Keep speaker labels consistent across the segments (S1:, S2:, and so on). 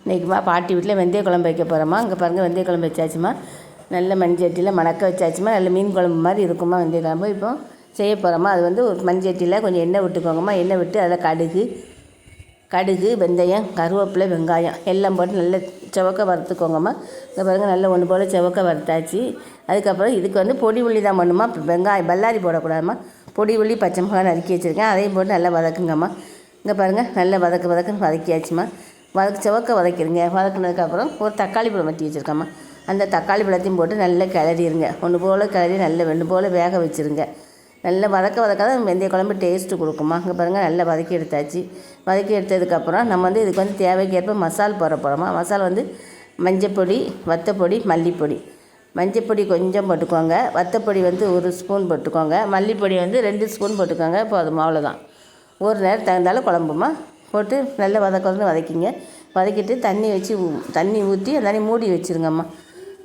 S1: இன்றைக்குமா பாட்டி வீட்டில் வெந்தய குழம்பு வைக்க போகிறோமா. அங்கே பாருங்கள் வெந்தய குழம்பு வச்சாச்சுமா. நல்ல மண்சட்டியில் மணக்க வச்சாச்சுமா. நல்ல மீன் குழம்பு மாதிரி இருக்குமா வெந்தய குழம்பு. இப்போ செய்ய போகிறோமா. அது வந்து ஒரு மண்சட்டியில் கொஞ்சம் எண்ணெய் விட்டுக்கோங்கம்மா. எண்ணெய் விட்டு அதில் கடுகு வெந்தயம் கருவேப்பிலை வெங்காயம் எல்லாம் போட்டு நல்ல செவக்க வறுத்துக்கோங்கம்மா. இங்கே பாருங்கள் நல்ல ஒன்று போல் செவக்க வறுத்தாச்சு. அதுக்கப்புறம் இதுக்கு வந்து பொடி உள்ளி தான் பண்ணுமா. வெங்காயம் பல்லாரி போடக்கூடாதுமா. பொடி உள்ளி பச்சை மிளகா நறுக்கி வச்சுருக்கேன். அதையும் போட்டு நல்லா வதக்குங்கம்மா. இங்கே பாருங்கள் நல்லா வதக்குன்னு வதக்கியாச்சுமா. செவக்க வதக்கிடுங்க. வதக்குனதுக்கப்புறம் ஒரு தக்காளி பழம் வெட்டி வச்சுருக்கோம்மா. அந்த தக்காளி பழத்தையும் போட்டு நல்லா கிளறிடுங்க. ஒன்று போல் கிளறி நல்ல வெண்டு போல் வேக வச்சுருங்க. நல்லா வதக்காத வெந்தய குழம்பு டேஸ்ட்டு கொடுக்குமா. இங்கே பாருங்கள் நல்லா வதக்கி எடுத்தாச்சு. வதக்கி எடுத்ததுக்கப்புறம் நம்ம வந்து இதுக்கு வந்து தேவைக்கேற்ப மசால் போட போகிறோமா. மசாலா வந்து மஞ்சப்பொடி வத்தப்பொடி மல்லிப்பொடி. மஞ்சப்பொடி கொஞ்சம் போட்டுக்கோங்க. வத்தப்பொடி வந்து 1 ஸ்பூன் போட்டுக்கோங்க. மல்லிப்பொடி வந்து 2 ஸ்பூன் போட்டுக்கோங்க. போதும், அவ்வளோதான். ஒரு நேரம் தகுந்தாலும் குழம்புமா போட்டு நல்லா வதக்கிங்க. வதக்கிட்டு தண்ணி ஊற்றி அந்த தண்ணி மூடி வச்சுருங்கம்மா.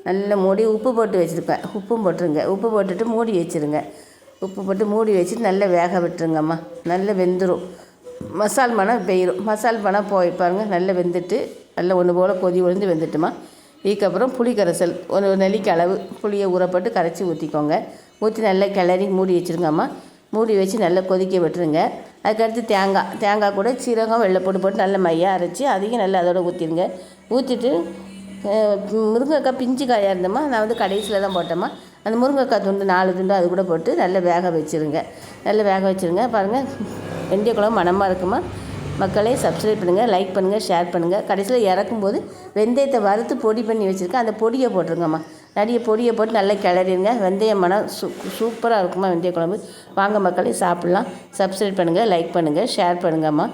S1: நல்லா மூடி உப்பு போட்டு வச்சுருக்கேன். உப்பும் போட்டுருங்க. உப்பு போட்டுட்டு மூடி வச்சுருங்க. உப்பு போட்டு மூடி வச்சுட்டு நல்லா வேக விட்டுருங்கம்மா. நல்லா வெந்துடும். மசால் மணம் பெயிரும். மசால் மணம் போய் பாருங்கள் நல்லா வெந்துட்டு நல்லா ஒன்று போல் கொதி விழுந்து வெந்துட்டுமா. இதுக்கப்புறம் புளி கரைசல் ஒரு நெல்லிக்காய் அளவு புளியை ஊறப்பட்டு கரைச்சி ஊற்றிக்கோங்க. ஊற்றி நல்லா கிளறி மூடி வச்சுருங்கம்மா. மூடி வச்சு நல்லா கொதிக்க விட்டுருங்க. அதுக்கடுத்து தேங்காய் கூட சீரகம் வெள்ளைப்பூண்டு போட்டு நல்லா மையாக அரைச்சி அதையும் நல்லா அதோட ஊற்றிடுங்க. ஊற்றிட்டு முருங்கைக்காய் பிஞ்சு காயாக இருந்தோம்மா. நான் வந்து கடைசியில் தான் போட்டேம்மா. அந்த முருங்கைக்காய் துண்டு 4 துண்டு அது கூட போட்டு நல்லா வேக வச்சுருங்க. பாருங்கள் வெந்தய குழம்பு மணமாக இருக்குமா. மக்களே சப்ஸ்கிரைப் பண்ணுங்கள், லைக் பண்ணுங்கள், ஷேர் பண்ணுங்கள். கடைசியில் இறக்கும்போது வெந்தயத்தை வறுத்து பொடி பண்ணி வச்சுருக்கேன். அந்த பொடியை போட்டுருங்கம்மா. நிறைய பொடியை போட்டு நல்லா கிளறிடுங்க. வெந்தய மணம் சூப்பராக இருக்குமா வெந்தய குழம்பு. வாங்க மக்களே சாப்பிட்லாம். சப்ஸ்கிரைப் பண்ணுங்கள், லைக் பண்ணுங்கள், ஷேர் பண்ணுங்கம்மா.